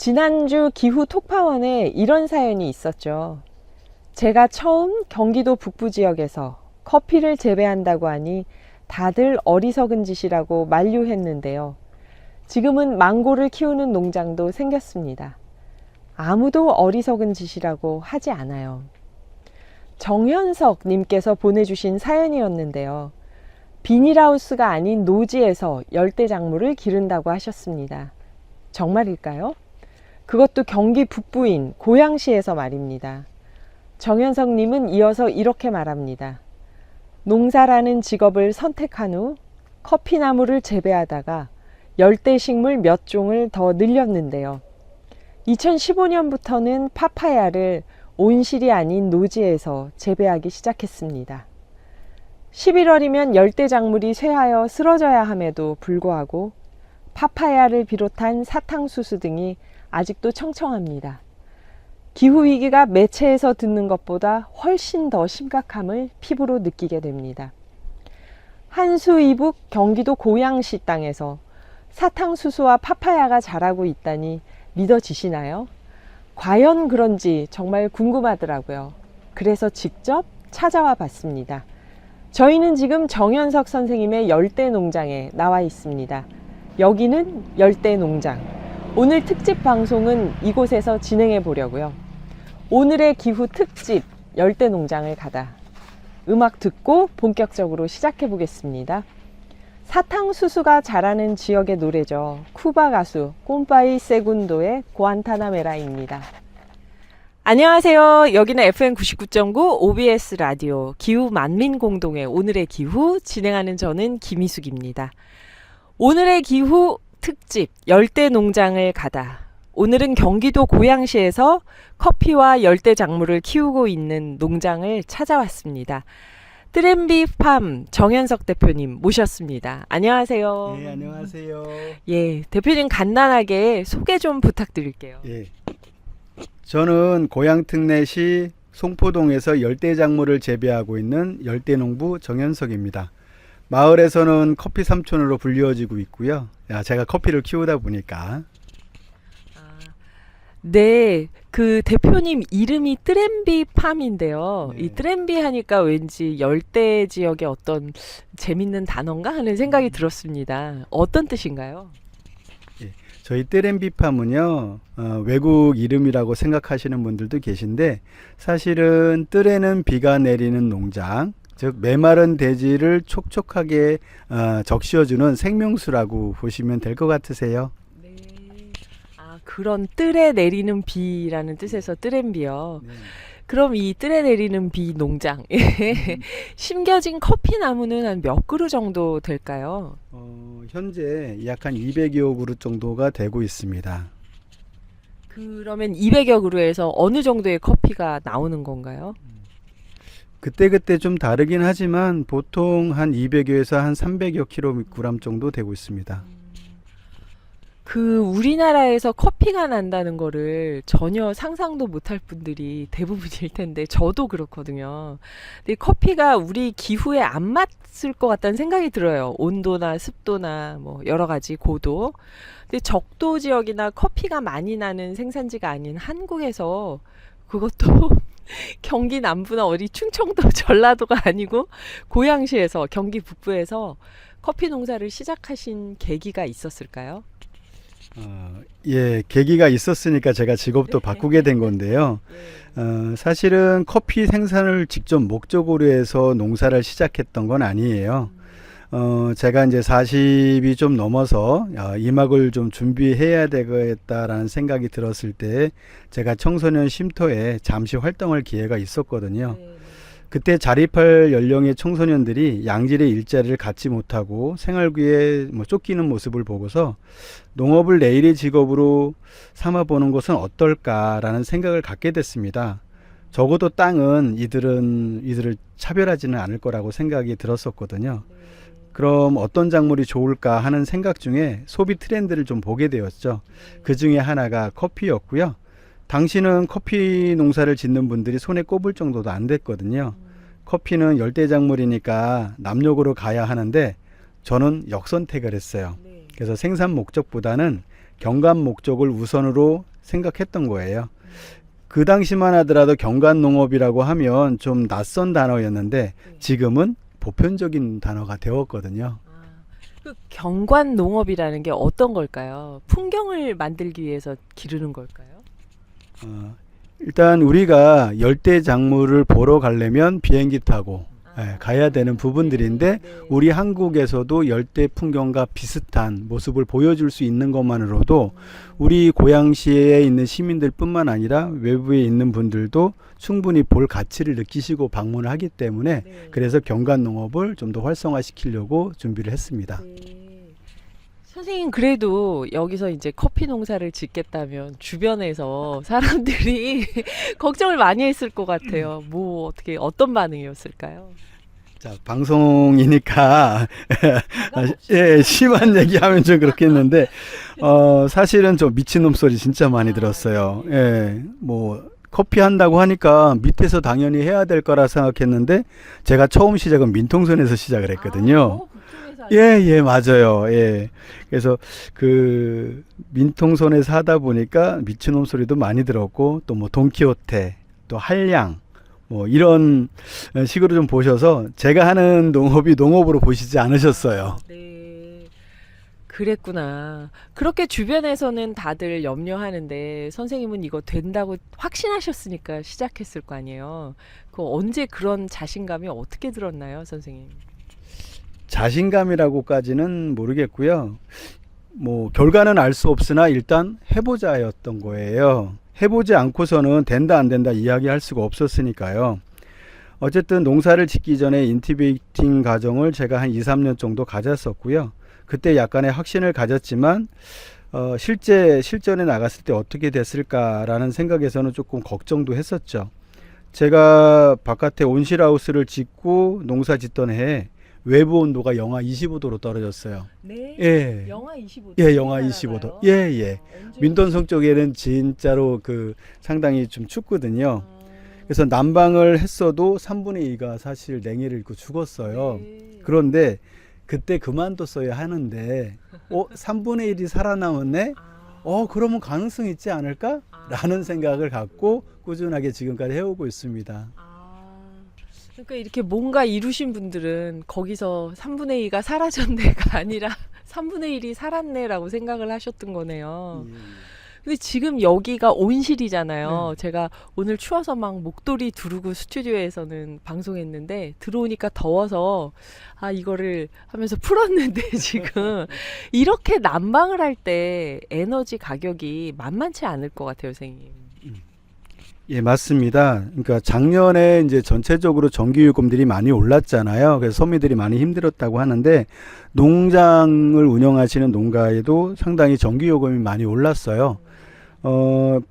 지난주 기후 톡파원에 이런 사연이 있었죠. 제가 처음 경기도 북부 지역에서 커피를 재배한다고 하니 다들 어리석은 짓이라고 만류했는데요. 지금은 망고를 키우는 농장도 생겼습니다. 아무도 어리석은 짓이라고 하지 않아요. 정현석 님께서 보내주신 사연이었는데요. 비닐하우스가 아닌 노지에서 열대작물을 기른다고 하셨습니다. 정말일까요? 그것도 경기 북부인 고양시에서 말입니다. 정현석 님은 이어서 이렇게 말합니다. 농사라는 직업을 선택한 후 커피나무를 재배하다가 열대식물 몇 종을 더 늘렸는데요. 2015년부터는 파파야를 온실이 아닌 노지에서 재배하기 시작했습니다. 11월이면 열대작물이 쇠하여 쓰러져야 함에도 불구하고 파파야를 비롯한 사탕수수 등이 아직도 청청합니다. 기후위기가 매체에서 듣는 것보다 훨씬 더 심각함을 피부로 느끼게 됩니다. 한수 이북 경기도 고양시 땅에서 사탕수수와 파파야가 자라고 있다니 믿어지시나요? 과연 그런지 정말 궁금하더라고요. 그래서 직접 찾아와 봤습니다. 저희는 지금 정현석 선생님의 열대농장에 나와 있습니다. 여기는 열대농장. 오늘 특집 방송은 이곳에서 진행해 보려고요. 오늘의 기후 특집 열대농장을 가다. 음악 듣고 본격적으로 시작해 보겠습니다. 사탕수수가 자라는 지역의 노래죠. 쿠바 가수 꼼파이 세군도의 구안타나메라입니다. 안녕하세요. 여기는 FM 99.9 OBS 라디오 기후 만민공동의 오늘의 기후 진행하는 저는 김희숙입니다. 오늘의 기후 특집 열대농장을 가다. 오늘은 경기도 고양시에서 커피와 열대작물을 키우고 있는 농장을 찾아왔습니다. 트렌비팜 정현석 대표님 모셨습니다. 안녕하세요. 네, 안녕하세요. 예, 대표님 간단하게 소개 좀 부탁드릴게요. 예, 저는 고양 특례시 송포동에서 열대작물을 재배하고 있는 열대농부 정현석입니다. 마을에서는 커피 삼촌으로 불리워지고 있고요. 제가 커피를 키우다 보니까. 네, 그 대표님 이름이 트렌비팜인데요. 네. 이 트렌비 하니까 왠지 열대 지역의 어떤 재밌는 단어인가 하는 생각이 들었습니다. 어떤 뜻인가요? 저희 뜨렌비팜은요, 외국 이름이라고 생각하시는 분들도 계신데 사실은 뜰에는 비가 내리는 농장, 즉 메마른 대지를 촉촉하게 적셔주는 생명수라고 보시면 될 것 같으세요. 네. 아, 그런 뜰에 내리는 비라는 뜻에서 트렌비요. 네. 그럼 이 뜰에 내리는 비 농장 심겨진 커피 나무는 한 몇 그루 정도 될까요? 현재 약 한 200여 그루 정도가 되고 있습니다. 그러면 200여 그루에서 어느 정도의 커피가 나오는 건가요? 그때그때 좀 다르긴 하지만 보통 한 200여에서 한 300여 킬로그램 정도 되고 있습니다. 그 우리나라에서 커피가 난다는 거를 전혀 상상도 못할 분들이 대부분일 텐데 저도 그렇거든요. 근데 커피가 우리 기후에 안 맞을 것 같다는 생각이 들어요. 온도나 습도나 뭐 여러 가지 고도. 근데 적도 지역이나 커피가 많이 나는 생산지가 아닌 한국에서 그것도 경기 남부나 어디 충청도 전라도가 아니고 고양시에서 경기 북부에서 커피 농사를 시작하신 계기가 있었을까요? 예, 계기가 있었으니까 제가 직업도 바꾸게 된 건데요. 사실은 커피 생산을 직접 목적으로 해서 농사를 시작했던 건 아니에요. 제가 이제 40이 좀 넘어서 임학을 좀 준비해야 되겠다라는 생각이 들었을 때 제가 청소년 쉼터에 잠시 활동할 기회가 있었거든요. 그때 자립할 연령의 청소년들이 양질의 일자리를 갖지 못하고 생활구에 쫓기는 모습을 보고서 농업을 내일의 직업으로 삼아보는 것은 어떨까라는 생각을 갖게 됐습니다. 적어도 땅은 이들을 차별하지는 않을 거라고 생각이 들었었거든요. 그럼 어떤 작물이 좋을까 하는 생각 중에 소비 트렌드를 좀 보게 되었죠. 그 중에 하나가 커피였고요. 당시는 커피 농사를 짓는 분들이 손에 꼽을 정도도 안 됐거든요. 커피는 열대작물이니까 남녘으로 가야 하는데 저는 역선택을 했어요. 그래서 생산 목적보다는 경감 목적을 우선으로 생각했던 거예요. 그 당시만 하더라도 경관농업이라고 하면 좀 낯선 단어였는데 지금은 보편적인 단어가 되었거든요. 그 경관 농업이라는 게 어떤 걸까요? 풍경을 만들기 위해서 기르는 걸까요? 일단 우리가 열대 작물을 보러 가려면 비행기 타고 가야 되는 부분들인데 우리 한국에서도 열대 풍경과 비슷한 모습을 보여줄 수 있는 것만으로도 우리 고양시에 있는 시민들뿐만 아니라 외부에 있는 분들도 충분히 볼 가치를 느끼시고 방문을 하기 때문에 그래서 경관농업을 좀 더 활성화시키려고 준비를 했습니다. 선생님 그래도 여기서 이제 커피 농사를 짓겠다면 주변에서 사람들이 걱정을 많이 했을 것 같아요. 뭐 어떻게 어떤 반응이었을까요? 자, 방송이니까 예, 심한 얘기하면 좀 그렇겠는데 사실은 저 미친놈 소리 진짜 많이 들었어요. 예, 뭐 커피 한다고 하니까 밑에서 당연히 해야 될 거라 생각했는데 제가 처음 시작은 민통선에서 시작을 했거든요. 예, 맞아요. 예. 그래서 그 민통선에서 하다 보니까 미친놈 소리도 많이 들었고 또 뭐 돈키호테, 또 한량 뭐 이런 식으로 좀 보셔서 제가 하는 농업이 농업으로 보시지 않으셨어요. 네. 그랬구나. 그렇게 주변에서는 다들 염려하는데 선생님은 이거 된다고 확신하셨으니까 시작했을 거 아니에요. 그 언제 그런 자신감이 어떻게 들었나요, 선생님? 자신감이라고까지는 모르겠고요. 뭐 결과는 알 수 없으나 일단 해보자였던 거예요. 해보지 않고서는 된다 안 된다 이야기할 수가 없었으니까요. 어쨌든 농사를 짓기 전에 인큐베이팅 과정을 제가 한 2, 3년 정도 가졌었고요. 그때 약간의 확신을 가졌지만 실전에 나갔을 때 어떻게 됐을까라는 생각에서는 조금 걱정도 했었죠. 제가 바깥에 온실하우스를 짓고 농사 짓던 해에 외부 온도가 영하 25도로 떨어졌어요. 네. 예. 영하 25도. 예, 영하 25도. 예. 민돈성 쪽에는 진짜로 그 상당히 좀 춥거든요. 그래서 난방을 했어도 3분의 2가 사실 냉해를 입고 죽었어요. 네. 그런데 그때 그만뒀어야 하는데 3분의 1이 살아남았네? 그러면 가능성이 있지 않을까? 라는 생각을 갖고 꾸준하게 지금까지 해오고 있습니다. 그러니까 이렇게 뭔가 이루신 분들은 거기서 3분의 2가 사라졌네가 아니라 3분의 1이 살았네라고 생각을 하셨던 거네요. 근데 지금 여기가 온실이잖아요. 제가 오늘 추워서 막 목도리 두르고 스튜디오에서는 방송했는데 들어오니까 더워서 이거를 하면서 풀었는데 지금 이렇게 난방을 할 때 에너지 가격이 만만치 않을 것 같아요, 선생님. 예, 맞습니다. 그러니까 작년에 이제 전체적으로 전기요금들이 많이 올랐잖아요. 그래서 서민들이 많이 힘들었다고 하는데 농장을 운영하시는 농가에도 상당히 전기요금이 많이 올랐어요.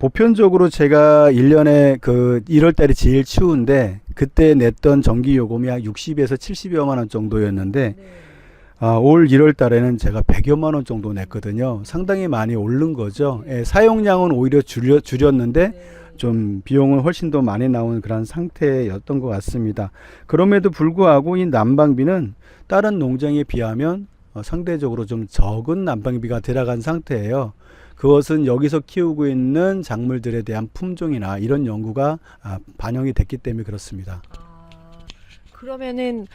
보편적으로 제가 1년에 그 1월 달이 제일 추운데 그때 냈던 전기요금이 한 60에서 70여만 원 정도였는데 올 1월 달에는 제가 100여만 원 정도 냈거든요. 상당히 많이 오른 거죠. 예, 사용량은 오히려 줄였는데 좀 비용은 훨씬 더 많이 나온 그런 상태였던 것 같습니다. 그럼에도 불구하고 이 난방비는 다른 농장에 비하면 상대적으로 좀 적은 난방비가 들어간 상태예요. 그것은 여기서 키우고 있는 작물들에 대한 품종이나 이런 연구가 반영이 됐기 때문에 그렇습니다. 그러면은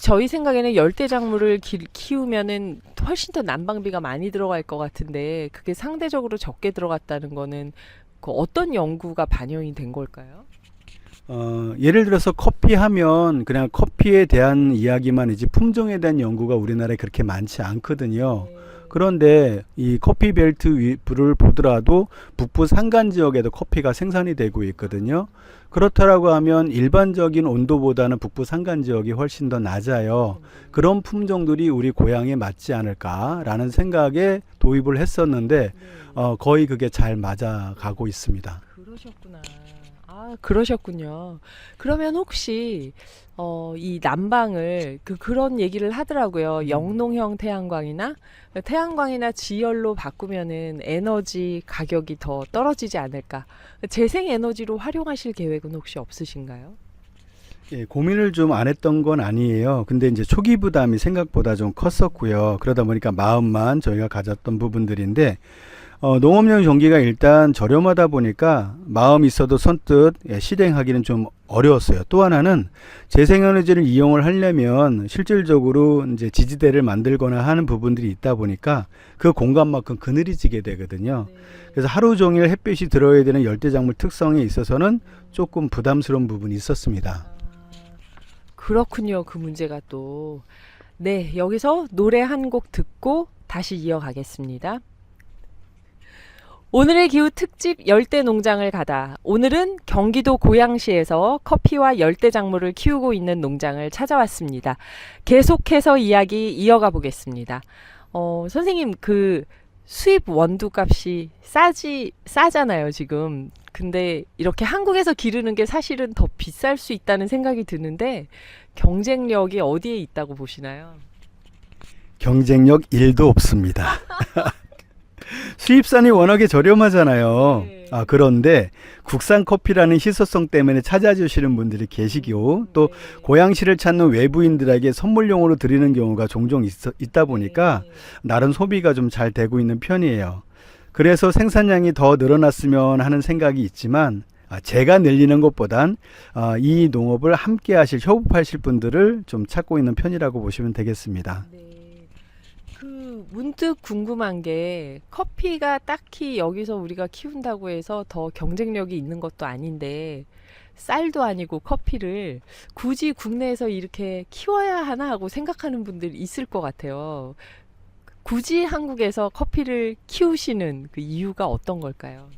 저희 생각에는 열대 작물을 키우면은 훨씬 더 난방비가 많이 들어갈 것 같은데 그게 상대적으로 적게 들어갔다는 거는 그 어떤 연구가 반영이 된 걸까요? 예를 들어서 커피 하면 그냥 커피에 대한 이야기만 이지 품종에 대한 연구가 우리나라에 그렇게 많지 않거든요. 그런데 이 커피 벨트를 보더라도 북부 산간 지역에도 커피가 생산이 되고 있거든요. 그렇다라고 하면 일반적인 온도보다는 북부 산간 지역이 훨씬 더 낮아요. 그런 품종들이 우리 고향에 맞지 않을까라는 생각에 도입을 했었는데 거의 그게 잘 맞아가고 있습니다. 그러셨구나. 그러셨군요. 그러면 혹시 이 난방을 그런 얘기를 하더라고요. 영농형 태양광이나 지열로 바꾸면은 에너지 가격이 더 떨어지지 않을까. 재생 에너지로 활용하실 계획은 혹시 없으신가요? 예, 고민을 좀 안 했던 건 아니에요. 근데 이제 초기 부담이 생각보다 좀 컸었고요. 그러다 보니까 마음만 저희가 가졌던 부분들인데 농업용 전기가 일단 저렴하다 보니까 마음이 있어도 선뜻 실행하기는 좀 어려웠어요. 또 하나는 재생에너지를 이용을 하려면 실질적으로 이제 지지대를 만들거나 하는 부분들이 있다 보니까 그 공간만큼 그늘이지게 되거든요. 그래서 하루 종일 햇빛이 들어야 되는 열대작물 특성에 있어서는 조금 부담스러운 부분이 있었습니다. 그렇군요. 그 문제가 또. 네, 여기서 노래 한 곡 듣고 다시 이어가겠습니다. 오늘의 기후 특집 열대 농장을 가다. 오늘은 경기도 고양시에서 커피와 열대 작물을 키우고 있는 농장을 찾아왔습니다. 계속해서 이야기 이어가 보겠습니다. 선생님, 그 수입 원두 값이 싸잖아요, 지금. 근데 이렇게 한국에서 기르는 게 사실은 더 비쌀 수 있다는 생각이 드는데 경쟁력이 어디에 있다고 보시나요? 경쟁력 1도 없습니다. 수입산이 워낙에 저렴하잖아요. 네. 그런데 국산 커피라는 희소성 때문에 찾아주시는 분들이 계시고 또 네. 고양시를 찾는 외부인들에게 선물용으로 드리는 경우가 종종 있다 보니까 네. 나름 소비가 좀 잘 되고 있는 편이에요. 그래서 생산량이 더 늘어났으면 하는 생각이 있지만 제가 늘리는 것보단 이 농업을 함께 하실 협업하실 분들을 좀 찾고 있는 편이라고 보시면 되겠습니다. 네. 그 문득 궁금한 게 커피가 딱히 여기서 우리가 키운다고 해서 더 경쟁력이 있는 것도 아닌데 쌀도 아니고 커피를 굳이 국내에서 이렇게 키워야 하나 하고 생각하는 분들이 있을 것 같아요. 굳이 한국에서 커피를 키우시는 그 이유가 어떤 걸까요?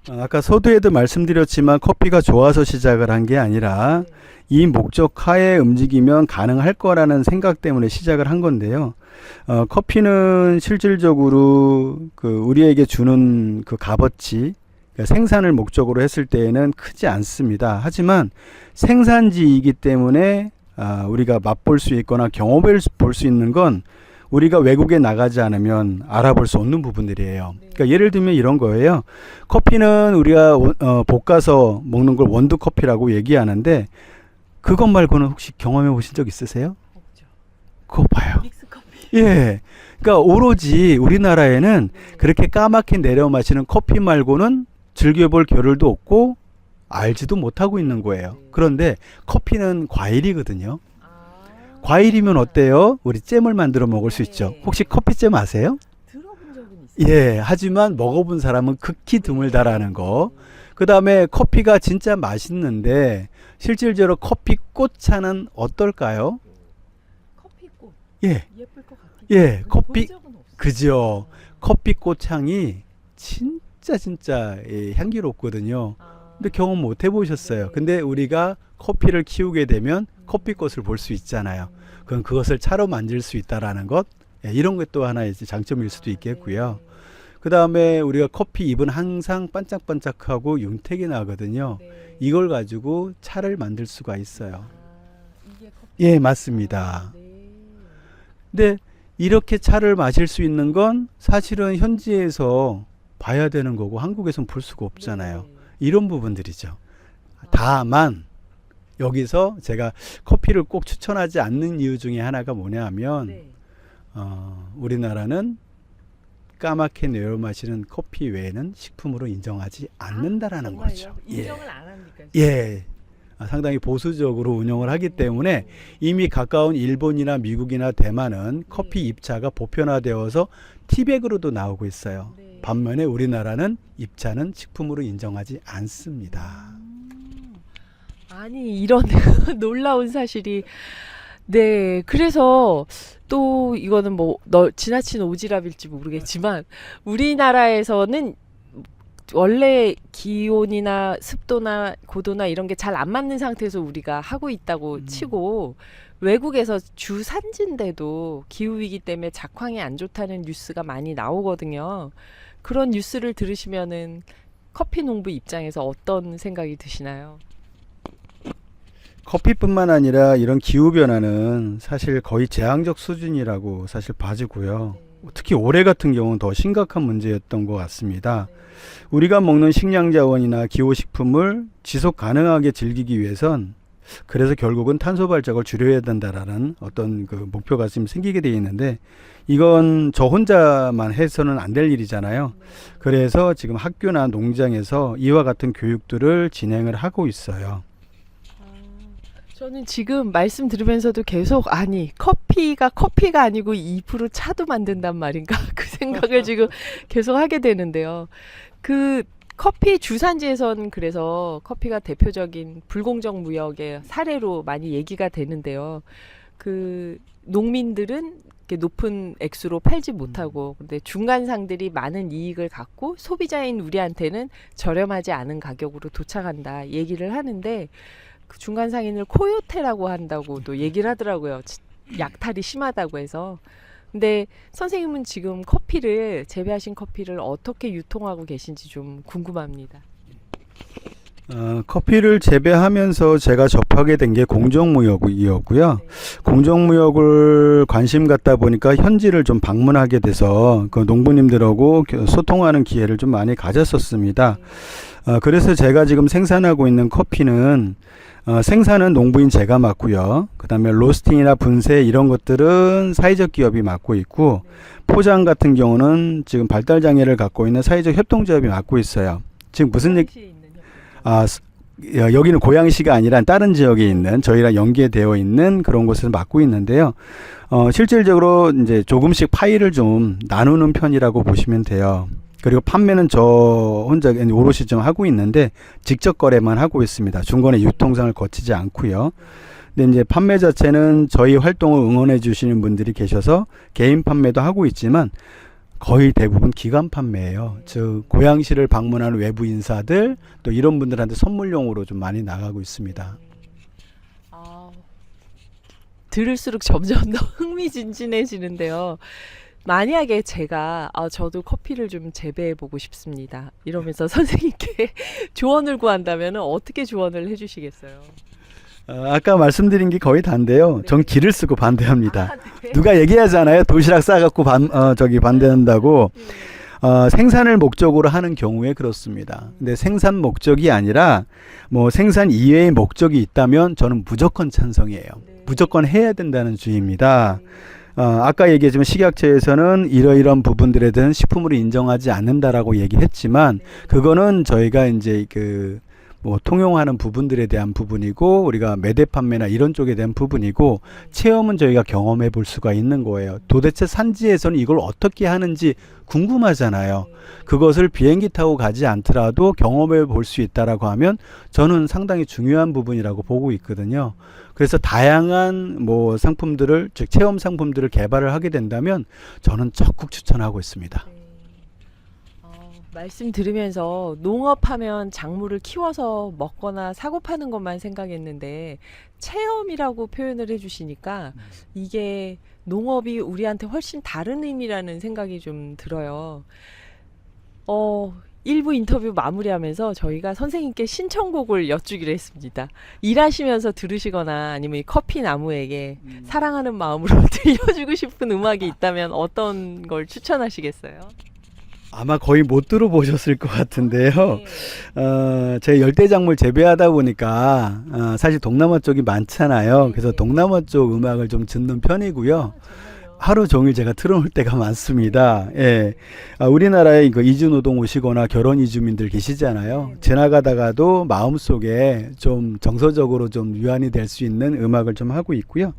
아까 서두에도 말씀드렸지만 커피가 좋아서 시작을 한 게 아니라 이 목적 하에 움직이면 가능할 거라는 생각 때문에 시작을 한 건데요. 커피는 실질적으로 그 우리에게 주는 그 값어치, 그러니까 생산을 목적으로 했을 때에는 크지 않습니다. 하지만 생산지이기 때문에 우리가 맛볼 수 있거나 경험해 볼 수 있는 건 우리가 외국에 나가지 않으면 알아볼 수 없는 부분들이에요. 그러니까 예를 들면 이런 거예요. 커피는 우리가 볶아서 먹는 걸 원두 커피라고 얘기하는데 그것 말고는 혹시 경험해 보신 적 있으세요? 없죠. 그거 봐요. 믹스 커피. 예. 그러니까 오로지 우리나라에는 그렇게 까맣게 내려 마시는 커피 말고는 즐겨볼 겨를도 없고 알지도 못하고 있는 거예요. 그런데 커피는 과일이거든요. 과일이면 어때요? 우리 잼을 만들어 먹을 수 있죠. 혹시 커피잼 아세요? 들어본 적은 있어요. 예, 하지만 먹어본 사람은 극히 드물다라는 거. 그 다음에 커피가 진짜 맛있는데 실질적으로 커피 꽃차는 어떨까요? 커피꽃 예, 예쁠 것 같긴 예, 한데 커피, 본 적은 없어요. 그죠. 커피 꽃향이 진짜 향기롭거든요. 근데 경험 못 해보셨어요. 근데 우리가 커피를 키우게 되면 커피꽃을 볼 수 있잖아요. 그럼 그것을 차로 만질 수 있다라는 것, 이런 것 또 하나의 장점일 수도 있겠고요. 그 다음에 우리가 커피 잎은 항상 반짝반짝하고 윤택이 나거든요. 이걸 가지고 차를 만들 수가 있어요. 이게 커피. 예, 맞습니다. 근데 이렇게 차를 마실 수 있는 건 사실은 현지에서 봐야 되는 거고 한국에선 볼 수가 없잖아요. 이런 부분들이죠. 다만 여기서 제가 커피를 꼭 추천하지 않는 이유 중에 하나가 뭐냐 하면 우리나라는 까맣게 내려 마시는 커피 외에는 식품으로 인정하지 않는다라는 거죠. 인정을 안 합니까? 예. 상당히 보수적으로 운영을 하기 때문에 이미 가까운 일본이나 미국이나 대만은 커피 잎차가 보편화되어서 티백으로도 나오고 있어요. 반면에 우리나라는 잎차는 식품으로 인정하지 않습니다. 아니 이런 놀라운 사실이 네 그래서 또 이거는 뭐 지나친 오지랖일지 모르겠지만 우리나라에서는 원래 기온이나 습도나 고도나 이런 게 잘 안 맞는 상태에서 우리가 하고 있다고 치고 외국에서 주산지인데도 기후위기 때문에 작황이 안 좋다는 뉴스가 많이 나오거든요. 그런 뉴스를 들으시면은 커피 농부 입장에서 어떤 생각이 드시나요? 커피뿐만 아니라 이런 기후변화는 사실 거의 재앙적 수준이라고 사실 봐지고요. 특히 올해 같은 경우는 더 심각한 문제였던 것 같습니다. 우리가 먹는 식량 자원이나 기호식품을 지속 가능하게 즐기기 위해선 그래서 결국은 탄소 발작을 줄여야 된다라는 어떤 그 목표가 지금 생기게 돼 있는데 이건 저 혼자만 해서는 안 될 일이잖아요. 그래서 지금 학교나 농장에서 이와 같은 교육들을 진행을 하고 있어요. 저는 지금 말씀 들으면서도 계속 아니 커피가 아니고 2% 차도 만든단 말인가 그 생각을 지금 계속 하게 되는데요. 그 커피 주산지에선 그래서 커피가 대표적인 불공정 무역의 사례로 많이 얘기가 되는데요. 그 농민들은 이렇게 높은 액수로 팔지 못하고 근데 중간상들이 많은 이익을 갖고 소비자인 우리한테는 저렴하지 않은 가격으로 도착한다 얘기를 하는데 그 중간 상인을 코요테라고 한다고도 얘기를 하더라고요. 약탈이 심하다고 해서. 근데 선생님은 지금 재배하신 커피를 어떻게 유통하고 계신지 좀 궁금합니다. 커피를 재배하면서 제가 접하게 된 게 공정무역이었고요. 공정무역을 관심 갖다 보니까 현지를 좀 방문하게 돼서 그 농부님들하고 소통하는 기회를 좀 많이 가졌었습니다. 그래서 제가 지금 생산하고 있는 커피는 생산은 농부인 제가 맡고요. 그 다음에 로스팅이나 분쇄 이런 것들은 사회적 기업이 맡고 있고 포장 같은 경우는 지금 발달장애를 갖고 있는 사회적 협동조합이 맡고 있어요. 지금 무슨 얘기? 여기는 고양시가 아니라 다른 지역에 있는 저희랑 연계되어 있는 그런 곳에서 맡고 있는데요. 실질적으로 이제 조금씩 파일을 좀 나누는 편이라고 보시면 돼요. 그리고 판매는 저 혼자 오롯이 좀 하고 있는데 직접 거래만 하고 있습니다. 중간에 유통상을 거치지 않고요. 근데 이제 판매 자체는 저희 활동을 응원해 주시는 분들이 계셔서 개인 판매도 하고 있지만 거의 대부분 기관 판매예요. 즉 고양시를 방문하는 외부 인사들 또 이런 분들한테 선물용으로 좀 많이 나가고 있습니다. 들을수록 점점 더 흥미진진해지는데요. 만약에 제가 저도 커피를 좀 재배해 보고 싶습니다. 이러면서 선생님께 조언을 구한다면 어떻게 조언을 해주시겠어요? 아까 말씀드린 게 거의 다인데요. 전 기를 쓰고 반대합니다. 네. 누가 얘기하잖아요. 도시락 싸갖고 반대한다고. 생산을 목적으로 하는 경우에 그렇습니다. 근데 생산 목적이 아니라 뭐 생산 이외의 목적이 있다면 저는 무조건 찬성이에요. 무조건 해야 된다는 주의입니다. 아까 얘기했지만 식약처에서는 이러이러한 부분들에 대한 식품으로 인정하지 않는다라고 얘기했지만 그거는 저희가 이제 뭐 통용하는 부분들에 대한 부분이고 우리가 매대 판매나 이런 쪽에 대한 부분이고 체험은 저희가 경험해 볼 수가 있는 거예요. 도대체 산지에서는 이걸 어떻게 하는지 궁금하잖아요. 그것을 비행기 타고 가지 않더라도 경험해 볼 수 있다라고 하면 저는 상당히 중요한 부분이라고 보고 있거든요. 그래서 다양한 뭐 상품들을 즉 체험 상품들을 개발을 하게 된다면 저는 적극 추천하고 있습니다. 말씀 들으면서 농업하면 작물을 키워서 먹거나 사고 파는 것만 생각했는데 체험이라고 표현을 해주시니까 이게 농업이 우리한테 훨씬 다른 의미라는 생각이 좀 들어요. 일부 인터뷰 마무리하면서 저희가 선생님께 신청곡을 여쭈기로 했습니다. 일하시면서 들으시거나 아니면 이 커피 나무에게 사랑하는 마음으로 들려주고 싶은 음악이 있다면 어떤 걸 추천하시겠어요? 아마 거의 못 들어보셨을 것 같은데요. 제가 열대작물 재배하다 보니까 사실 동남아 쪽이 많잖아요. 그래서 동남아 쪽 음악을 좀 듣는 편이고요. 하루 종일 제가 틀어놓을 때가 많습니다. 예. 우리나라에 이주노동 오시거나 결혼 이주민들 계시잖아요. 지나가다가도 마음속에 좀 정서적으로 좀 위안이 될 수 있는 음악을 좀 하고 있고요.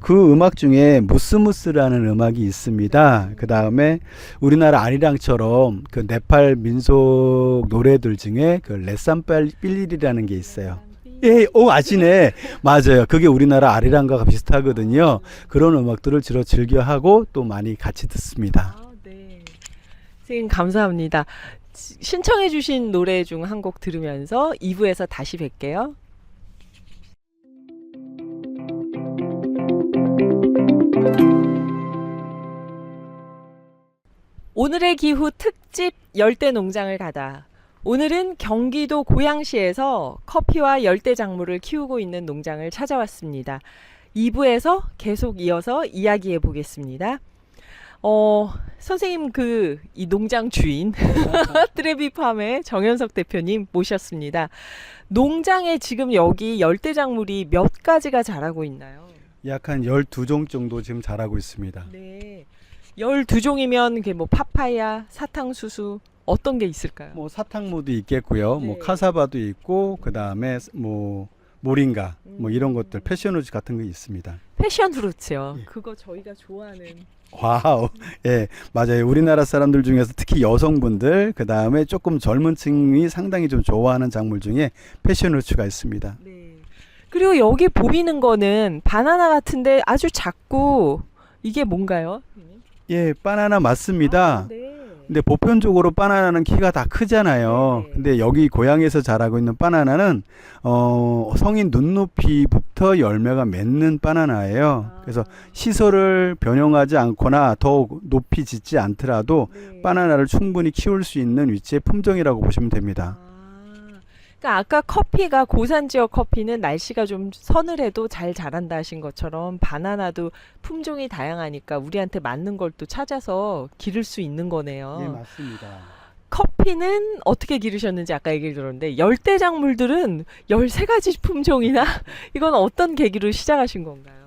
그 음악 중에 무스무스라는 음악이 있습니다. 그 다음에 우리나라 아리랑처럼 그 네팔 민속 노래들 중에 그 레쌈빨 삘리리라는 게 있어요. 예, 아시네. 맞아요. 그게 우리나라 아리랑과 비슷하거든요. 그런 음악들을 주로 즐겨하고 또 많이 같이 듣습니다. 네. 선생님 감사합니다. 신청해 주신 노래 중 한 곡 들으면서 2부에서 다시 뵐게요. 오늘의 기후 특집 열대 농장을 가다. 오늘은 경기도 고양시에서 커피와 열대 작물을 키우고 있는 농장을 찾아왔습니다. 2부에서 계속 이어서 이야기해 보겠습니다. 선생님 이 농장 주인 트레비팜의 정현석 대표님 모셨습니다. 농장에 지금 여기 열대작물이 몇 가지가 자라고 있나요? 약 한 12종 정도 지금 자라고 있습니다. 네. 12종이면 그게 뭐 파파야, 사탕수수 어떤 게 있을까요? 뭐 사탕무도 있겠고요. 네. 뭐 카사바도 있고 그다음에 뭐 모링가 뭐 이런 것들 패션우즈 같은 게 있습니다. 패션 프루츠요. 예. 그거 저희가 좋아하는. 와우. 예, 맞아요. 우리나라 사람들 중에서 특히 여성분들 그다음에 조금 젊은 층이 상당히 좀 좋아하는 작물 중에 패션우즈가 있습니다. 네. 그리고 여기 보이는 거는 바나나 같은데 아주 작고 이게 뭔가요? 예, 바나나 맞습니다. 네. 근데 보편적으로 바나나는 키가 다 크잖아요. 네. 근데 여기 고향에서 자라고 있는 바나나는 성인 눈높이부터 열매가 맺는 바나나예요. 그래서 시설을 변형하지 않거나 더 높이 짓지 않더라도 네. 바나나를 충분히 키울 수 있는 위치의 품종이라고 보시면 됩니다. 그러니까 아까 커피가 고산 지역 커피는 날씨가 좀 서늘해도 잘 자란다 하신 것처럼 바나나도 품종이 다양하니까 우리한테 맞는 걸 또 찾아서 기를 수 있는 거네요. 예, 맞습니다. 커피는 어떻게 기르셨는지 아까 얘기를 들었는데 열대작물들은 13가지 품종이나 이건 어떤 계기로 시작하신 건가요?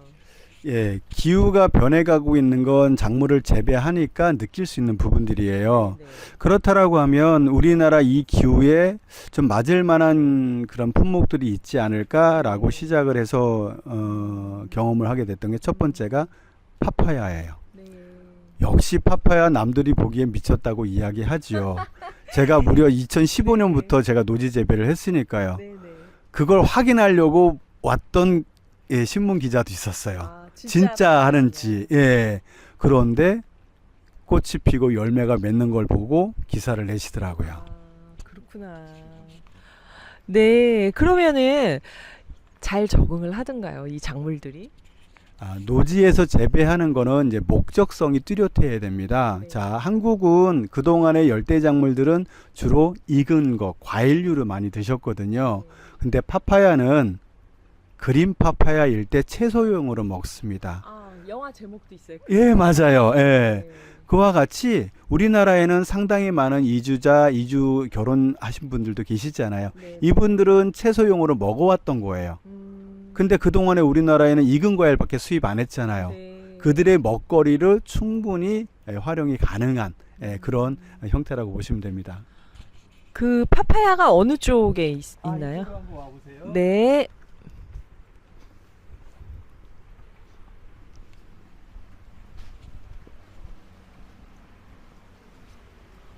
예, 기후가 변해가고 있는 건 작물을 재배하니까 느낄 수 있는 부분들이에요. 네. 그렇다라고 하면 우리나라 이 기후에 좀 맞을 만한 그런 품목들이 있지 않을까라고 시작을 해서 경험을 하게 됐던 게 첫 번째가 파파야예요. 네. 역시 파파야 남들이 보기엔 미쳤다고 이야기하지요. 제가 무려 2015년부터 제가 노지 재배를 했으니까요. 네, 네. 그걸 확인하려고 왔던 예, 신문 기자도 있었어요. 아, 진짜 하는지. 예. 그런데 꽃이 피고 열매가 맺는 걸 보고 기사를 내시더라고요. 아, 그렇구나. 네, 그러면은 잘 적응을 하던가요, 이 작물들이? 노지에서 재배하는 거는 이제 목적성이 뚜렷해야 됩니다. 네. 자, 한국은 그동안의 열대 작물들은 주로 익은 거, 과일류를 많이 드셨거든요. 근데 파파야는 그린 파파야일 때 채소용으로 먹습니다. 아, 영화 제목도 있어요. 예, 맞아요. 예. 네. 그와 같이 우리나라에는 상당히 많은 이주 결혼하신 분들도 계시잖아요. 네. 이분들은 채소용으로 먹어왔던 거예요. 근데 그동안에 우리나라에는 익은 과일밖에 수입 안 했잖아요. 네. 그들의 먹거리를 충분히 활용이 가능한 그런 형태라고 보시면 됩니다. 그 파파야가 어느 쪽에 있나요? 네.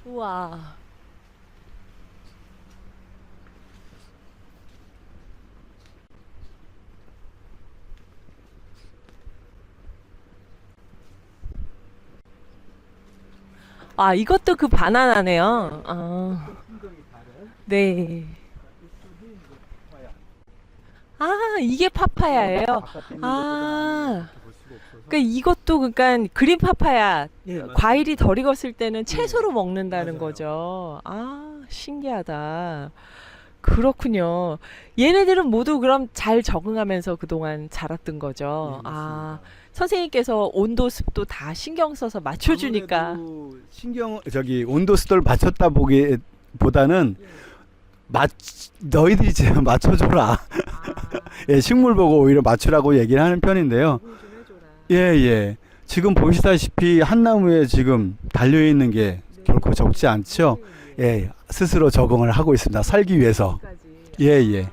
우와. 아, 이것도 그 바나나네요. 아, 네. 아, 이게 파파야예요. 아, 그러니까 이것도 그러니까 그린 파파야 과일이 덜 익었을 때는 채소로 먹는다는 맞아요. 거죠. 아, 신기하다. 그렇군요. 얘네들은 모두 그럼 잘 적응하면서 그동안 자랐던 거죠. 아, 선생님께서 온도 습도 다 신경 써서 맞춰주니까. 온도 습도를 맞췄다 보기보다는 너희들이 제가 맞춰줘라. 예, 식물 보고 오히려 맞추라고 얘기를 하는 편인데요. 예, 예. 지금 보시다시피 한 나무에 지금 달려있는 게 결코 적지 않죠. 예, 스스로 적응을 하고 있습니다. 살기 위해서. 예, 예.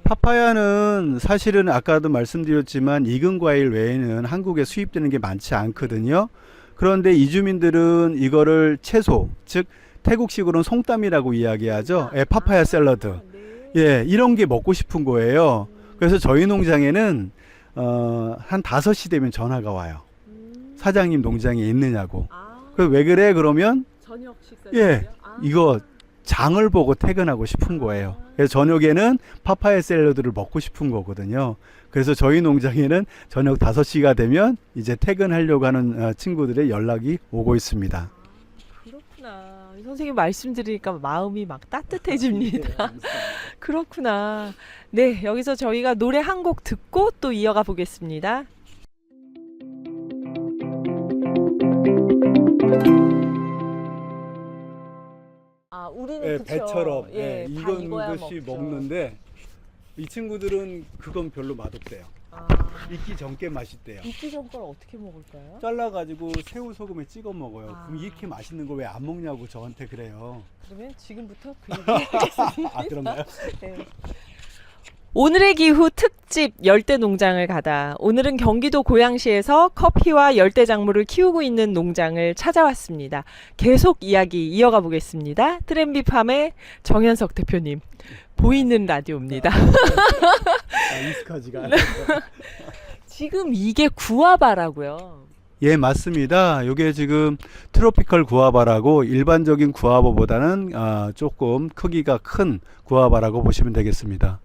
파파야는 사실은 아까도 말씀드렸지만 익은 과일 외에는 한국에 수입되는 게 많지 않거든요. 그런데 이주민들은 이거를 채소, 즉 태국식으로는 송땀이라고 이야기하죠. 예, 파파야 샐러드. 예, 이런 게 먹고 싶은 거예요. 그래서 저희 농장에는 한 5시 되면 전화가 와요. 사장님 농장에 있느냐고. 그래서 왜 그래? 그러면 저녁 식사. 예, 이거 장을 보고 퇴근하고 싶은 거예요. 그래서 저녁에는 파파야 샐러드를 먹고 싶은 거거든요. 그래서 저희 농장에는 저녁 5시가 되면 이제 퇴근하려고 하는 친구들의 연락이 오고 있습니다. 그렇구나. 선생님 말씀 들으니까 마음이 막 따뜻해집니다. 그렇구나. 네, 여기서 저희가 노래 한 곡 듣고 또 이어가 보겠습니다. 예, 그쵸. 배처럼 예, 다 익은 익어야 듯이 먹죠. 먹는데 이 친구들은 그건 별로 맛없대요. 아, 익기 전께 맛있대요. 익기 전 걸 어떻게 먹을까요? 잘라가지고 새우 소금에 찍어 먹어요. 아. 그럼 이렇게 맛있는 걸 왜 안 먹냐고 저한테 그래요. 그러면 지금부터 그 얘기하겠습니다. 아 그런가요? 네. 오늘의 기후 특집 열대 농장을 가다. 오늘은 경기도 고양시에서 커피와 열대 작물을 키우고 있는 농장을 찾아왔습니다. 계속 이야기 이어가 보겠습니다. 트렌비팜의 정현석 대표님. 보이는 라디오입니다. 익숙하지가 네. 않아요. 지금 이게 구아바라고요. 예, 맞습니다. 이게 지금 트로피컬 구아바라고 일반적인 구아바보다는 조금 크기가 큰 구아바라고 보시면 되겠습니다.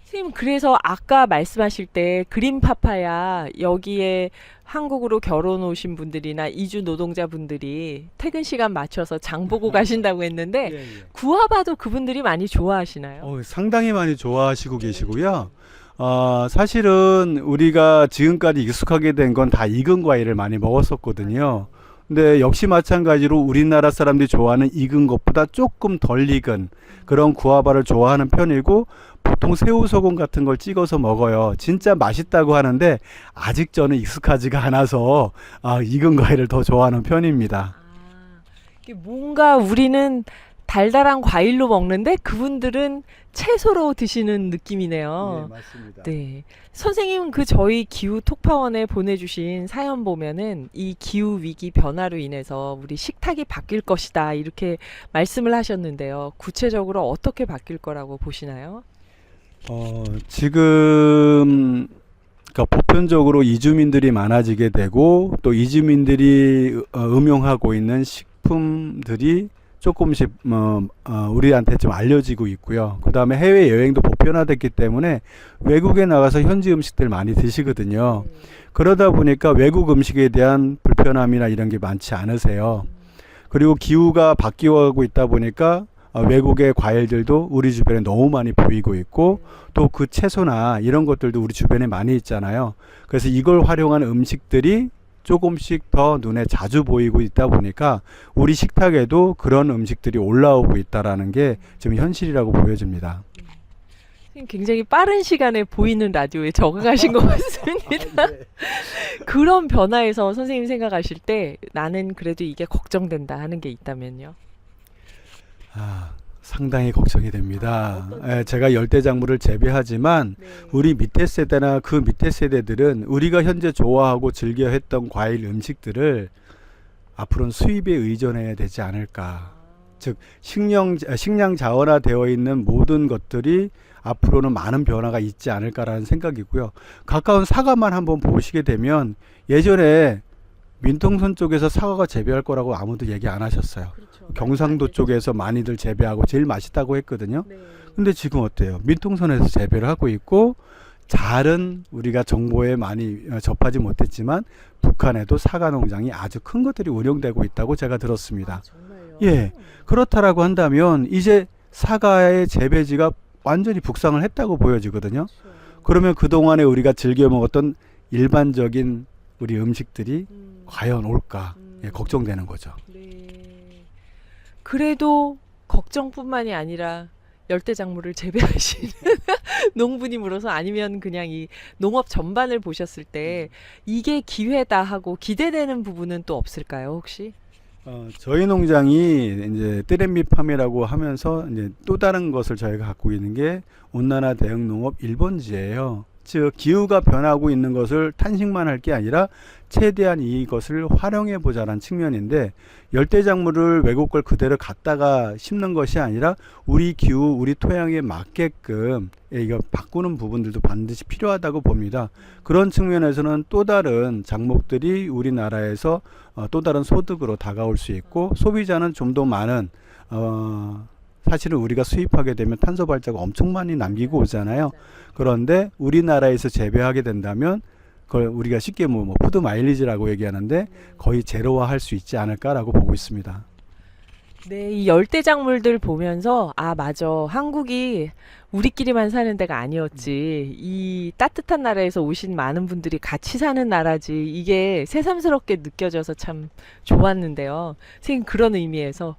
선생님, 그래서 아까 말씀하실 때 그린 파파야 여기에 한국으로 결혼 오신 분들이나 이주 노동자분들이 퇴근 시간 맞춰서 장 보고 가신다고 했는데 예, 예. 구아바도 그분들이 많이 좋아하시나요? 상당히 많이 좋아하시고 계시고요. 사실은 우리가 지금까지 익숙하게 된 건 다 익은 과일을 많이 먹었었거든요. 근데 역시 마찬가지로 우리나라 사람들이 좋아하는 익은 것보다 조금 덜 익은 그런 구아바를 좋아하는 편이고 보통 새우소금 같은 걸 찍어서 먹어요. 진짜 맛있다고 하는데 아직 저는 익숙하지가 않아서 익은 과일을 더 좋아하는 편입니다. 이게 뭔가 우리는 달달한 과일로 먹는데 그분들은 채소로 드시는 느낌이네요. 네, 맞습니다. 네. 선생님은 그 저희 기후 톡파원에 보내주신 사연 보면은 이 기후 위기 변화로 인해서 우리 식탁이 바뀔 것이다 이렇게 말씀을 하셨는데요. 구체적으로 어떻게 바뀔 거라고 보시나요? 지금 그러니까 보편적으로 이주민들이 많아지게 되고 또 이주민들이 음용하고 있는 식품들이 조금씩 우리한테 좀 알려지고 있고요. 그 다음에 해외 여행도 보편화됐기 때문에 외국에 나가서 현지 음식들 많이 드시거든요. 그러다 보니까 외국 음식에 대한 불편함이나 이런 게 많지 않으세요. 그리고 기후가 바뀌어가고 있다 보니까 외국의 과일들도 우리 주변에 너무 많이 보이고 있고 또 그 채소나 이런 것들도 우리 주변에 많이 있잖아요. 그래서 이걸 활용한 음식들이 조금씩 더 눈에 자주 보이고 있다 보니까 우리 식탁에도 그런 음식들이 올라오고 있다라는 게 지금 현실이라고 보여집니다. 굉장히 빠른 시간에 보이는 라디오에 적응하신 것 같습니다. 그런 변화에서 선생님 생각하실 때 나는 그래도 이게 걱정된다 하는 게 있다면요? 상당히 걱정이 됩니다. 제가 열대작물을 재배하지만 우리 밑에 세대나 그 밑에 세대들은 우리가 현재 좋아하고 즐겨 했던 과일 음식들을 앞으로는 수입에 의존해야 되지 않을까. 즉 식량 자원화 되어 있는 모든 것들이 앞으로는 많은 변화가 있지 않을까라는 생각이고요. 가까운 사과만 한번 보시게 되면 예전에 민통선 쪽에서 사과가 재배할 거라고 아무도 얘기 안 하셨어요. 그렇죠. 경상도 쪽에서 많이들 재배하고 제일 맛있다고 했거든요. 네. 근데 지금 어때요? 민통선에서 재배를 하고 있고 잘은 우리가 정보에 많이 접하지 못했지만 북한에도 사과 농장이 아주 큰 것들이 운영되고 있다고 제가 들었습니다. 정말요? 예, 그렇다라고 한다면 이제 사과의 재배지가 완전히 북상을 했다고 보여지거든요. 그렇죠. 그러면 그동안에 우리가 즐겨 먹었던 일반적인 우리 음식들이 과연 올까 걱정되는 거죠. 네. 그래도 걱정뿐만이 아니라 열대작물을 재배하시는 농부님으로서 아니면 그냥 이 농업 전반을 보셨을 때 이게 기회다 하고 기대되는 부분은 또 없을까요, 혹시? 저희 농장이 이제 뜨렌미팜이라고 하면서 이제 또 다른 것을 저희가 갖고 있는 게 온난화 대응 농업 1번지예요. 즉 기후가 변하고 있는 것을 탄식만 할 게 아니라 최대한 이것을 활용해 보자라는 측면인데 열대작물을 외국 걸 그대로 갖다가 심는 것이 아니라 우리 기후, 우리 토양에 맞게끔 이거 바꾸는 부분들도 반드시 필요하다고 봅니다. 그런 측면에서는 또 다른 작목들이 우리나라에서 또 다른 소득으로 다가올 수 있고 소비자는 좀 더 많은 사실은 우리가 수입하게 되면 탄소 발자국 엄청 많이 남기고 오잖아요. 그런데 우리나라에서 재배하게 된다면 그걸 우리가 쉽게 뭐 푸드 마일리지라고 얘기하는데 거의 제로화할 수 있지 않을까라고 보고 있습니다. 네, 이 열대작물들 보면서 아 맞아, 한국이 우리끼리만 사는 데가 아니었지, 이 따뜻한 나라에서 오신 많은 분들이 같이 사는 나라지, 이게 새삼스럽게 느껴져서 참 좋았는데요. 선생님, 그런 의미에서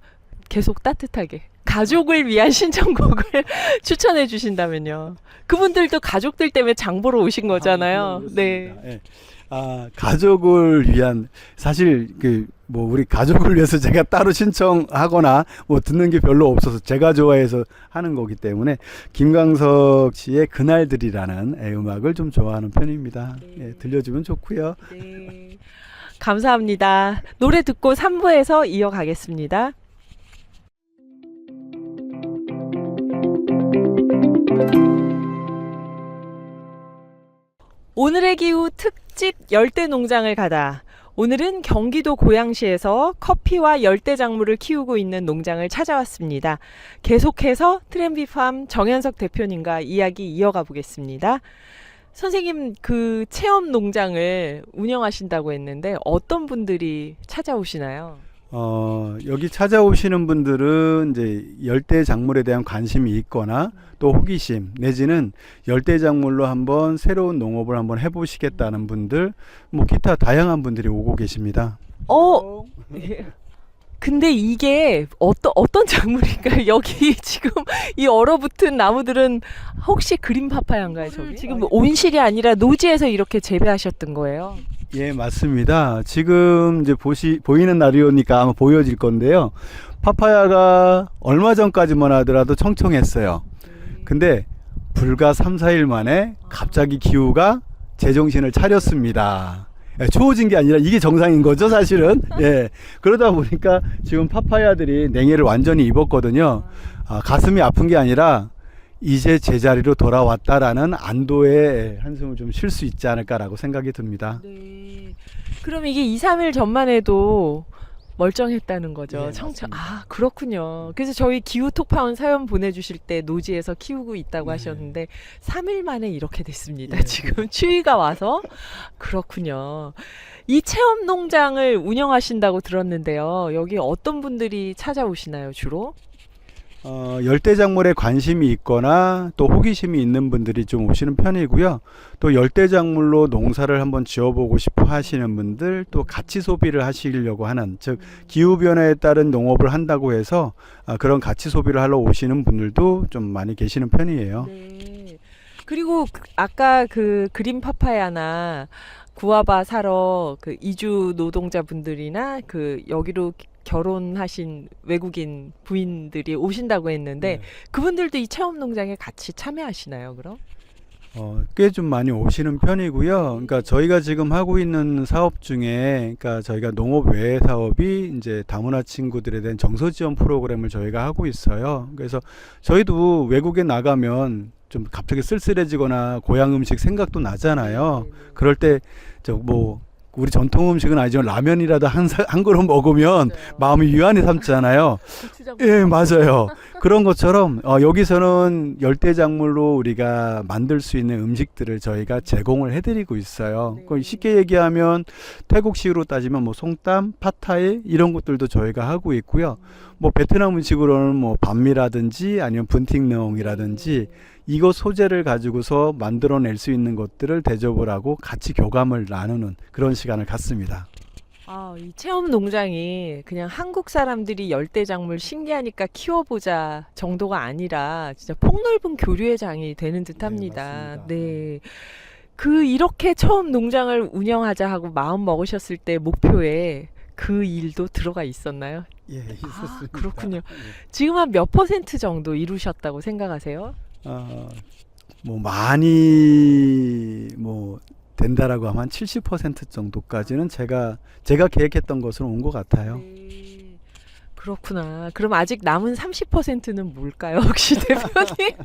계속 따뜻하게 가족을 위한 신청곡을 추천해 주신다면요. 그분들도 가족들 때문에 장 보러 오신 거잖아요. 네. 예. 가족을 위한 사실 뭐 우리 가족을 위해서 제가 따로 신청하거나 뭐 듣는 게 별로 없어서 제가 좋아해서 하는 거기 때문에 김광석 씨의 그날들이라는 음악을 좀 좋아하는 편입니다. 네. 예, 들려주면 좋고요. 네. 감사합니다. 노래 듣고 3부에서 이어가겠습니다. 오늘의 기후 특집 열대농장을 가다. 오늘은 경기도 고양시에서 커피와 열대작물을 키우고 있는 농장을 찾아왔습니다. 계속해서 트렌비팜 정현석 대표님과 이야기 이어가 보겠습니다. 선생님, 그 체험 농장을 운영하신다고 했는데 어떤 분들이 찾아오시나요? 여기 찾아오시는 분들은 이제 열대 작물에 대한 관심이 있거나 또 호기심 내지는 열대 작물로 한번 새로운 농업을 한번 해보시겠다는 분들, 뭐 기타 다양한 분들이 오고 계십니다. 근데 이게 어떤 작물인가요? 여기 지금 이 얼어붙은 나무들은 혹시 그린 파파야인가요? 저기 지금 온실이 아니라 노지에서 이렇게 재배하셨던 거예요? 예, 맞습니다. 지금 이제 보이는 날이오니까 아마 보여질 건데요. 파파야가 얼마 전까지만 하더라도 청청했어요. 근데 불과 3, 4일 만에 갑자기 기후가 제정신을 차렸습니다. 예, 추워진 게 아니라 이게 정상인 거죠, 사실은. 예. 그러다 보니까 지금 파파야들이 냉해를 완전히 입었거든요. 가슴이 아픈 게 아니라 이제 제자리로 돌아왔다라는 안도의 한숨을 좀 쉴 수 있지 않을까라고 생각이 듭니다. 네. 그럼 이게 2, 3일 전만 해도 멀쩡했다는 거죠. 네, 청청. 맞습니다. 그렇군요. 그래서 저희 기후 톡파원 사연 보내주실 때 노지에서 키우고 있다고 네. 하셨는데 3일 만에 이렇게 됐습니다. 네. 지금 추위가 와서. 그렇군요. 이 체험 농장을 운영하신다고 들었는데요. 여기 어떤 분들이 찾아오시나요, 주로? 열대작물에 관심이 있거나 또 호기심이 있는 분들이 좀 오시는 편이고요. 또 열대작물로 농사를 한번 지어보고 싶어 하시는 분들, 또 가치 소비를 하시려고 하는, 즉 기후변화에 따른 농업을 한다고 해서 그런 가치 소비를 하러 오시는 분들도 좀 많이 계시는 편이에요. 네. 그리고 아까 그 그린 파파야나 구아바 사러 그 이주 노동자분들이나 그 여기로 결혼하신 외국인 부인들이 오신다고 했는데 네. 그분들도 이 체험 농장에 같이 참여하시나요, 그럼? 꽤 좀 많이 오시는 편이고요. 그러니까 저희가 지금 하고 있는 사업 중에, 그러니까 저희가 농업 외의 사업이 이제 다문화 친구들에 대한 정서 지원 프로그램을 저희가 하고 있어요. 그래서 저희도 외국에 나가면 좀 갑자기 쓸쓸해지거나 고향 음식 생각도 나잖아요. 그럴 때 우리 전통 음식은 아니지만 라면이라도 한 그릇 먹으면 마음이 유한히 삼잖아요. 예, 맞아요. 그런 것처럼 여기서는 열대작물로 우리가 만들 수 있는 음식들을 저희가 제공을 해드리고 있어요. 네. 쉽게 얘기하면 태국식으로 따지면 뭐 송땀, 팟타이 이런 것들도 저희가 하고 있고요. 뭐 베트남 음식으로는 뭐 반미라든지 아니면 분팅농이라든지 이거 소재를 가지고서 만들어낼 수 있는 것들을 대접을 하고 같이 교감을 나누는 그런 시간을 갖습니다. 이 체험 농장이 그냥 한국 사람들이 열대작물 신기하니까 키워보자 정도가 아니라 진짜 폭넓은 교류의 장이 되는 듯합니다. 맞습니다. 네. 이렇게 처음 농장을 운영하자 하고 마음 먹으셨을 때 목표에 그 일도 들어가 있었나요? 예, 있었습니다. 그렇군요. 지금 한 몇 % 정도 이루셨다고 생각하세요? 많이 된다라고 하면 한 70% 정도까지는 제가 계획했던 것으로 온 것 같아요. 네. 그렇구나. 그럼 아직 남은 30%는 뭘까요, 혹시 대표님?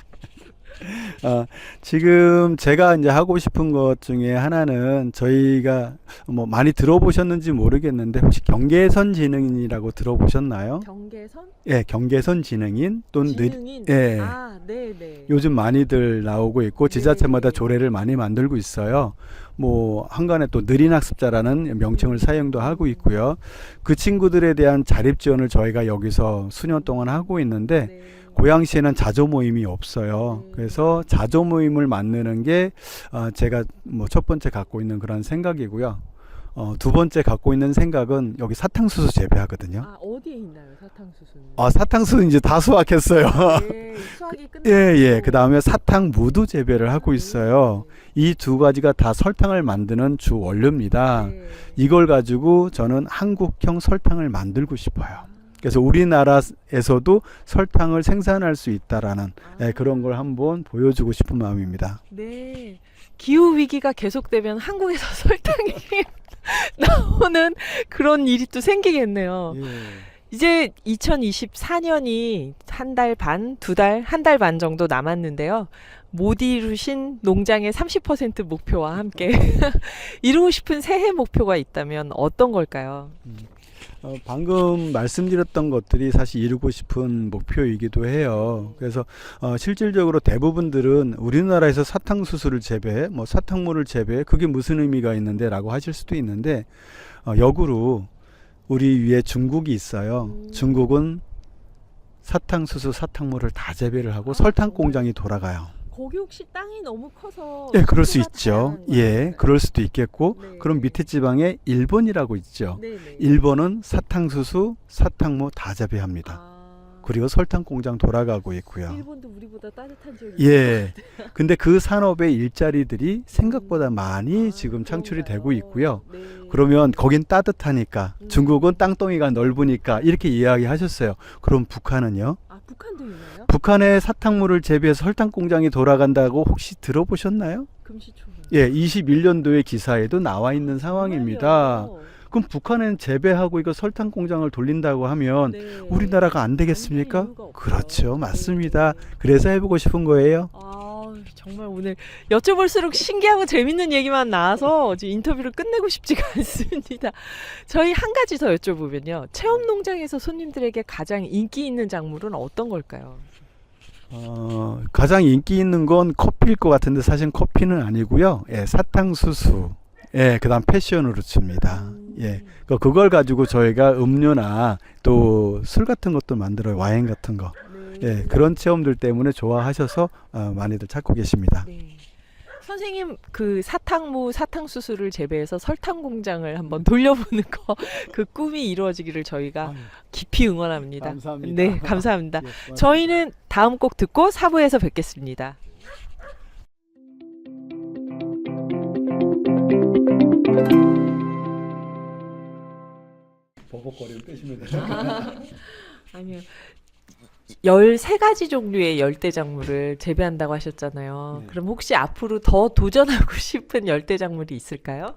지금 제가 이제 하고 싶은 것 중에 하나는 저희가 뭐 많이 들어보셨는지 모르겠는데 혹시 경계선 지능인이라고 들어보셨나요? 경계선? 예, 경계선 지능인 또는 지능인? 예. 네네. 요즘 많이들 나오고 있고 지자체마다 네. 조례를 많이 만들고 있어요. 뭐 한간에 또 느린 학습자라는 명칭을 사용도 하고 있고요. 그 친구들에 대한 자립 지원을 저희가 여기서 수년 동안 하고 있는데 네. 고양시에는 자조 모임이 없어요. 그래서 자조 모임을 만드는 게 제가 뭐 첫 번째 갖고 있는 그런 생각이고요. 두 번째 갖고 있는 생각은 여기 사탕수수 재배하거든요. 아, 어디에 있나요, 사탕수수는? 사탕수수 이제 다 수확했어요. 네, 수확이 끝났고. 예. 그 다음에 사탕무도 재배를 하고 있어요. 이 두 가지가 다 설탕을 만드는 주 원료입니다. 네. 이걸 가지고 저는 한국형 설탕을 만들고 싶어요. 그래서 우리나라에서도 설탕을 생산할 수 있다라는 그런 걸 한번 보여주고 싶은 마음입니다. 네. 기후 위기가 계속되면 한국에서 설탕이 나오는 그런 일이 또 생기겠네요. 이제 2024년이 한 달 반, 한 달 반 정도 남았는데요. 못 이루신 농장의 30% 목표와 함께 이루고 싶은 새해 목표가 있다면 어떤 걸까요? 방금 말씀드렸던 것들이 사실 이루고 싶은 목표이기도 해요. 그래서 실질적으로 대부분들은 우리나라에서 사탕수수를 재배해, 뭐 사탕물을 재배해, 그게 무슨 의미가 있는데 라고 하실 수도 있는데 역으로 우리 위에 중국이 있어요. 중국은 사탕수수, 사탕물을 다 재배를 하고 설탕 공장이 돌아가요. 거기 혹시 땅이 너무 커서 예, 그럴 수 수가 있죠. 다양한 예, 거예요? 그럴 수도 있겠고, 네. 그럼 밑에 지방에 일본이라고 있죠. 네네. 일본은 사탕수수, 사탕무 다 재배합니다. 그리고 설탕 공장 돌아가고 있고요. 일본도 우리보다 따뜻한 지역이 예. 근데 그 산업의 일자리들이 생각보다 많이 지금 창출이 되고 있고요. 네. 그러면 거긴 따뜻하니까 중국은 땅덩이가 넓으니까 이렇게 이야기하셨어요. 그럼 북한은요? 아, 북한도 있나요? 북한의 사탕물을 재배해서 설탕 공장이 돌아간다고 혹시 들어보셨나요? 금시초문. 예, 21년도의 기사에도 나와 있는 상황입니다. 정말요? 그럼 북한은 재배하고 이거 설탕 공장을 돌린다고 하면 네. 우리나라가 안 안 되겠습니까? 될 이유가 없죠. 그렇죠. 맞습니다. 네. 그래서 해보고 싶은 거예요. 아, 정말 오늘 여쭤볼수록 신기하고 재밌는 얘기만 나와서 지금 인터뷰를 끝내고 싶지가 않습니다. 저희 한 가지 더 여쭤보면요. 체험 농장에서 손님들에게 가장 인기 있는 작물은 어떤 걸까요? 가장 인기 있는 건 커피일 것 같은데 사실 커피는 아니고요. 예, 사탕수수. 예, 그다음 패션으로츠입니다. 예, 그걸 가지고 저희가 음료나 또 술 같은 것도 만들어요. 와인 같은 거. 네. 예, 그런 체험들 때문에 좋아하셔서 많이들 찾고 계십니다. 네. 선생님 그 사탕무 사탕수수를 재배해서 설탕 공장을 한번 돌려보는 거 그 꿈이 이루어지기를 저희가 깊이 응원합니다. 감사합니다. 네, 감사합니다. 예, 저희는 다음 곡 듣고 4부에서 뵙겠습니다. 버벅거리를 빼시면 돼요. 아니요. 13가지 종류의 열대작물을 재배한다고 하셨잖아요. 네. 그럼 혹시 앞으로 더 도전하고 싶은 열대작물이 있을까요?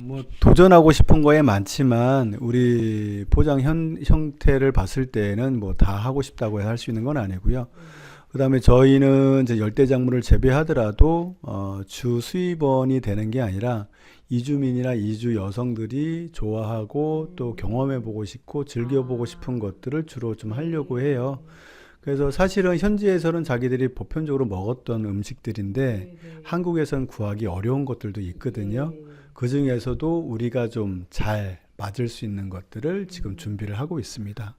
뭐 도전하고 싶은 거에 많지만 우리 포장 형태를 봤을 때는 뭐 다 하고 싶다고 할 수 있는 건 아니고요. 그다음에 저희는 이제 열대작물을 재배하더라도 주 수입원이 되는 게 아니라 이주민이나 이주 여성들이 좋아하고 또 경험해보고 싶고 즐겨보고 싶은 것들을 주로 좀 하려고 해요. 그래서 사실은 현지에서는 자기들이 보편적으로 먹었던 음식들인데 한국에선 구하기 어려운 것들도 있거든요. 그 중에서도 우리가 좀 잘 맞을 수 있는 것들을 지금 준비를 하고 있습니다.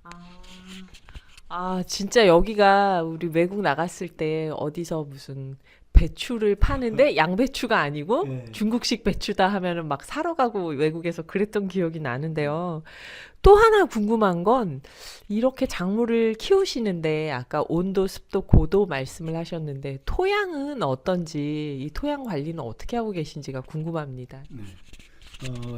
아, 진짜 여기가 우리 외국 나갔을 때 어디서 무슨 배추를 파는데 양배추가 아니고 네. 중국식 배추다 하면은 막 사러 가고 외국에서 그랬던 기억이 나는데요. 또 하나 궁금한 건 이렇게 작물을 키우시는데 아까 온도, 습도, 고도 말씀을 하셨는데 토양은 어떤지 이 토양 관리는 어떻게 하고 계신지가 궁금합니다.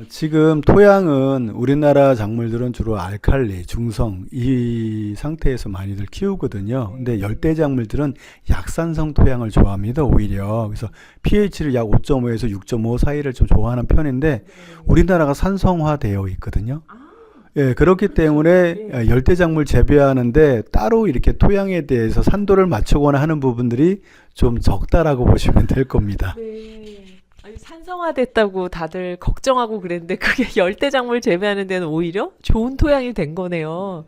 지금 토양은 우리나라 작물들은 주로 알칼리, 중성 이 상태에서 많이들 키우거든요. 근데 열대 작물들은 약산성 토양을 좋아합니다. 오히려 그래서 pH를 약 5.5에서 6.5 사이를 좀 좋아하는 편인데 우리나라가 산성화되어 있거든요. 예, 그렇기 때문에 열대 작물 재배하는데 따로 이렇게 토양에 대해서 산도를 맞추거나 하는 부분들이 좀 적다라고 보시면 될 겁니다. 네. 아니, 산성화됐다고 다들 걱정하고 그랬는데 그게 열대작물 재배하는 데는 오히려 좋은 토양이 된 거네요.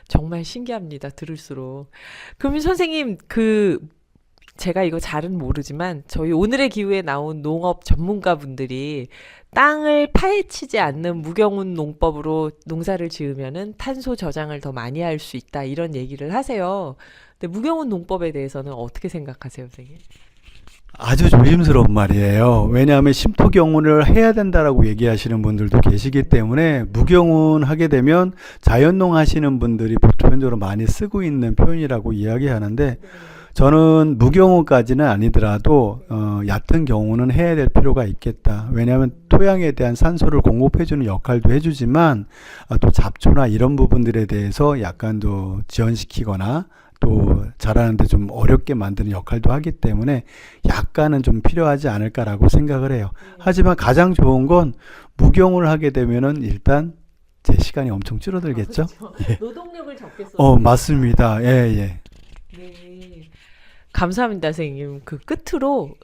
정말 신기합니다. 들을수록. 그러면 선생님 제가 이거 잘은 모르지만 저희 오늘의 기후에 나온 농업 전문가분들이 땅을 파헤치지 않는 무경운 농법으로 농사를 지으면은 탄소 저장을 더 많이 할 수 있다 이런 얘기를 하세요. 근데 무경운 농법에 대해서는 어떻게 생각하세요, 선생님? 아주 조심스러운 말이에요. 왜냐하면 심도 경운을 해야 된다라고 얘기하시는 분들도 계시기 때문에 무경운 하게 되면 자연농 하시는 분들이 보편적으로 많이 쓰고 있는 표현이라고 이야기하는데 저는 무경우까지는 아니더라도 얕은 경우는 해야 될 필요가 있겠다. 왜냐하면 토양에 대한 산소를 공급해주는 역할도 해주지만 또 잡초나 이런 부분들에 대해서 약간 더 지연시키거나 또 자라는데 좀 어렵게 만드는 역할도 하기 때문에 약간은 좀 필요하지 않을까라고 생각을 해요. 하지만 가장 좋은 건 무경우를 하게 되면은 일단 제 시간이 엄청 줄어들겠죠? 예. 노동력을 적게 써. 맞습니다. 예, 예. 네. 감사합니다, 선생님. 그 끝으로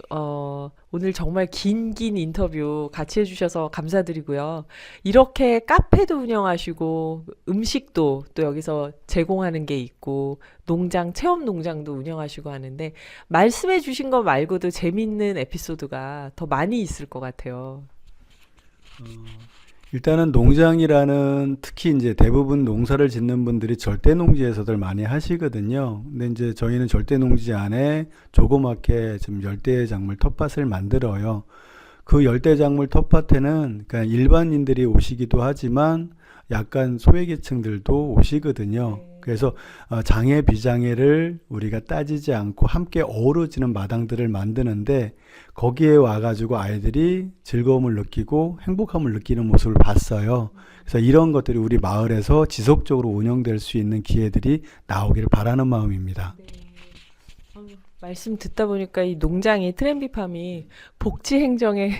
오늘 정말 긴 인터뷰 같이 해주셔서 감사드리고요. 이렇게 카페도 운영하시고 음식도 또 여기서 제공하는 게 있고 농장, 체험 농장도 운영하시고 하는데 말씀해 주신 거 말고도 재밌는 에피소드가 더 많이 있을 것 같아요. 일단은 농장이라는 특히 이제 대부분 농사를 짓는 분들이 절대 농지에서들 많이 하시거든요. 근데 이제 저희는 절대 농지 안에 조그맣게 좀 열대 작물 텃밭을 만들어요. 그 열대 작물 텃밭에는 그냥 일반인들이 오시기도 하지만 약간 소외계층들도 오시거든요. 그래서 장애 비장애를 우리가 따지지 않고 함께 어우러지는 마당들을 만드는데 거기에 와가지고 아이들이 즐거움을 느끼고 행복함을 느끼는 모습을 봤어요. 그래서 이런 것들이 우리 마을에서 지속적으로 운영될 수 있는 기회들이 나오기를 바라는 마음입니다. 말씀 듣다 보니까 이 농장이 트렌비팜이 복지 행정의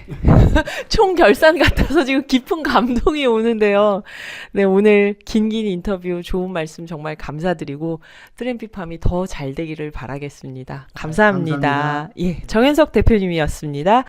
총결산 같아서 지금 깊은 감동이 오는데요. 네, 오늘 긴 인터뷰 좋은 말씀 정말 감사드리고 트렌비팜이 더 잘 되기를 바라겠습니다. 감사합니다. 감사합니다. 예, 정현석 대표님이었습니다.